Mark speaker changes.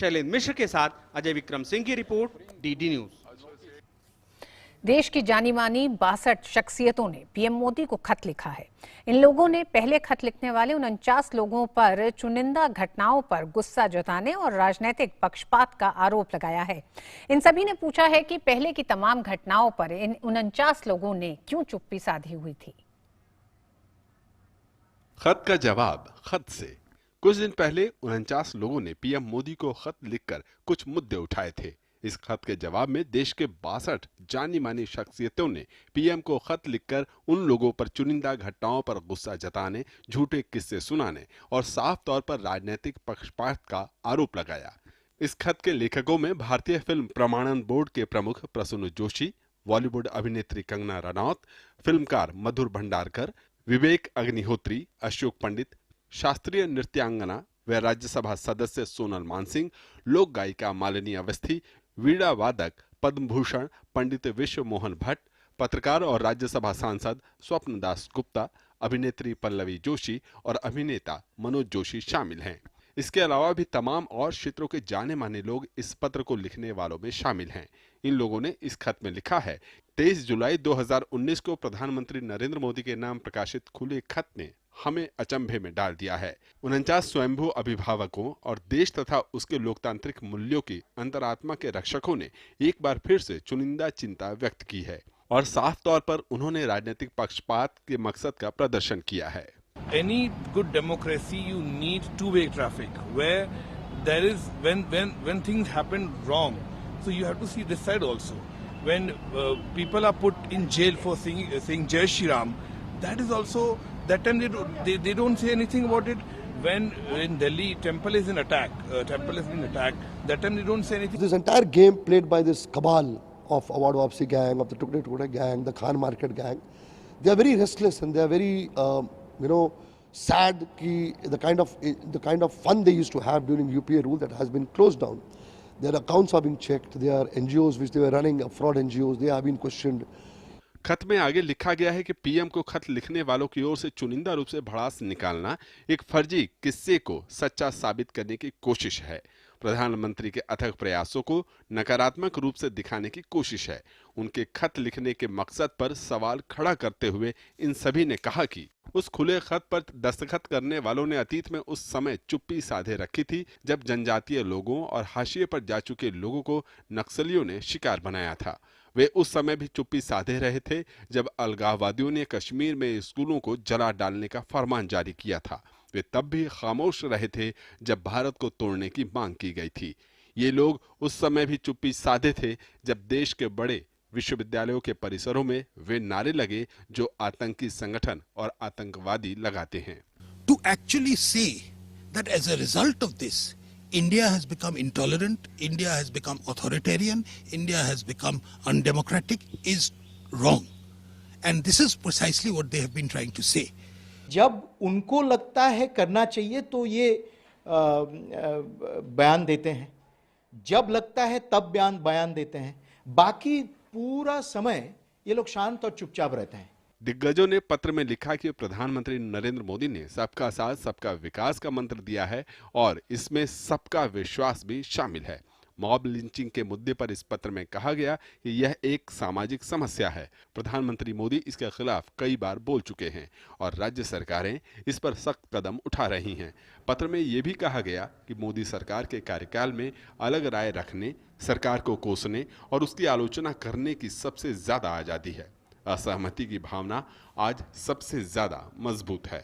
Speaker 1: शैलेंद्र मिश्र के साथ अजय विक्रम सिंह की रिपोर्ट, डीडी न्यूज।
Speaker 2: देश की जानी मानी 62 शख्सियतों ने पीएम मोदी को खत लिखा है। इन लोगों ने पहले खत लिखने वाले 49 लोगों पर चुनिंदा घटनाओं पर गुस्सा जताने और राजनीतिक पक्षपात का आरोप लगाया है। इन सभी ने पूछा है कि पहले की तमाम घटनाओं पर इन 49 लोगों ने क्यों चुप्पी साधी हुई थी।
Speaker 3: खत का जवाब खत से। कुछ दिन पहले 49 लोगों ने पीएम मोदी को खत लिखकर कुछ मुद्दे उठाए थे। इस खत के जवाब में देश के 62 जानी मानी शख्सियतों ने पीएम को खत लिखकर उन लोगों पर चुनिंदा घटनाओं पर गुस्सा जताने, झूठे किस्से सुनाने और साफ तौर पर राजनीतिक पक्षपात का आरोप लगाया। इस खत के लेखकों में भारतीय फिल्म प्रमाणन बोर्ड के प्रमुख प्रसून जोशी, बॉलीवुड अभिनेत्री कंगना रनौत, फिल्मकार मधुर भंडारकर, विवेक अग्निहोत्री, अशोक पंडित, शास्त्रीय नृत्यांगना व राज्यसभा सदस्य सोनल मानसिंह, लोक गायिका मालिनी अवस्थी, वीणा वादक पद्म भूषण पंडित विश्व मोहन भट्ट, पत्रकार और राज्यसभा सांसद स्वप्न दास गुप्ता, अभिनेत्री पल्लवी जोशी और अभिनेता मनोज जोशी शामिल हैं। इसके अलावा भी तमाम और क्षेत्रों के जाने माने लोग इस पत्र को लिखने वालों में शामिल हैं। इन लोगों ने इस खत में लिखा है, 23 जुलाई 2019 को प्रधानमंत्री नरेंद्र मोदी के नाम प्रकाशित खुले खत ने हमें अचंभे में डाल दिया है। 49 स्वयंभू अभिभावकों और देश तथा उसके लोकतांत्रिक मूल्यों की अंतरात्मा के रक्षकों ने एक बार फिर से चुनिंदा चिंता व्यक्त की है और साफ तौर पर उन्होंने राजनीतिक पक्षपात के मकसद का प्रदर्शन किया है।
Speaker 4: Any good democracy, you need two-way traffic, where there is when things happen wrong, so you have to see this side also. When people are put in jail for saying Jai Shri Ram, that is also that time they don't say anything about it. When in Delhi temple is in attack, that time they don't say anything.
Speaker 5: This entire game played by this cabal of Awad Wapsi gang, of the Tukde Tukde gang, the Khan Market gang, they are very restless and they are very sad ki the kind of fun they used to have during UPA rule that has been closed down. Their accounts are being checked. Their NGOs which they were running, fraud NGOs, they have been questioned.
Speaker 3: खत में आगे लिखा गया है कि PM को खत लिखने वालों की ओर से चुनिंदा रूप से भड़ास निकालना एक फर्जी किस्से को सच्चा साबित करने की कोशिश है। प्रधानमंत्री के अथक प्रयासों को नकारात्मक रूप से दिखाने की कोशिश है। उनके खत लिखने के मकसद पर सवाल खड़ा करते हुए इन सभी ने कहा कि उस खुले खत पर दस्तखत करने वालों ने अतीत में उस समय चुप्पी साधे रखी थी जब जनजातीय लोगों और हाशिए पर जा चुके लोगों को नक्सलियों ने शिकार बनाया था। वे उस समय भी चुप्पी साधे रहे थे जब अलगाववादियों ने कश्मीर में स्कूलों को जला डालने का फरमान जारी किया था। वे तब भी खामोश रहे थे जब भारत को तोड़ने की मांग की गई थी। ये लोग उस समय भी चुप्पी साधे थे जब देश के बड़े विश्वविद्यालयों के परिसरों में वे नारे लगे जो आतंकी संगठन और आतंकवादी लगाते हैं।
Speaker 6: To actually say that as a result of this, India has become intolerant, India has become authoritarian, India has become undemocratic is wrong. And this is precisely what they have been trying to say.
Speaker 7: जब उनको लगता है करना चाहिए तो ये बयान देते हैं, जब लगता है तब बयान देते हैं, बाकी पूरा समय ये लोग शांत और चुपचाप रहते हैं।
Speaker 3: दिग्गजों ने पत्र में लिखा कि प्रधानमंत्री नरेंद्र मोदी ने सबका साथ सबका विकास का मंत्र दिया है और इसमें सबका विश्वास भी शामिल है। मॉब लिंचिंग के मुद्दे पर इस पत्र में कहा गया कि यह एक सामाजिक समस्या है। प्रधानमंत्री मोदी इसके खिलाफ कई बार बोल चुके हैं और राज्य सरकारें इस पर सख्त कदम उठा रही हैं। पत्र में यह भी कहा गया कि मोदी सरकार के कार्यकाल में अलग राय रखने, सरकार को कोसने और उसकी आलोचना करने की सबसे ज्यादा आजादी है। असहमति की भावना आज सबसे ज्यादा मजबूत है।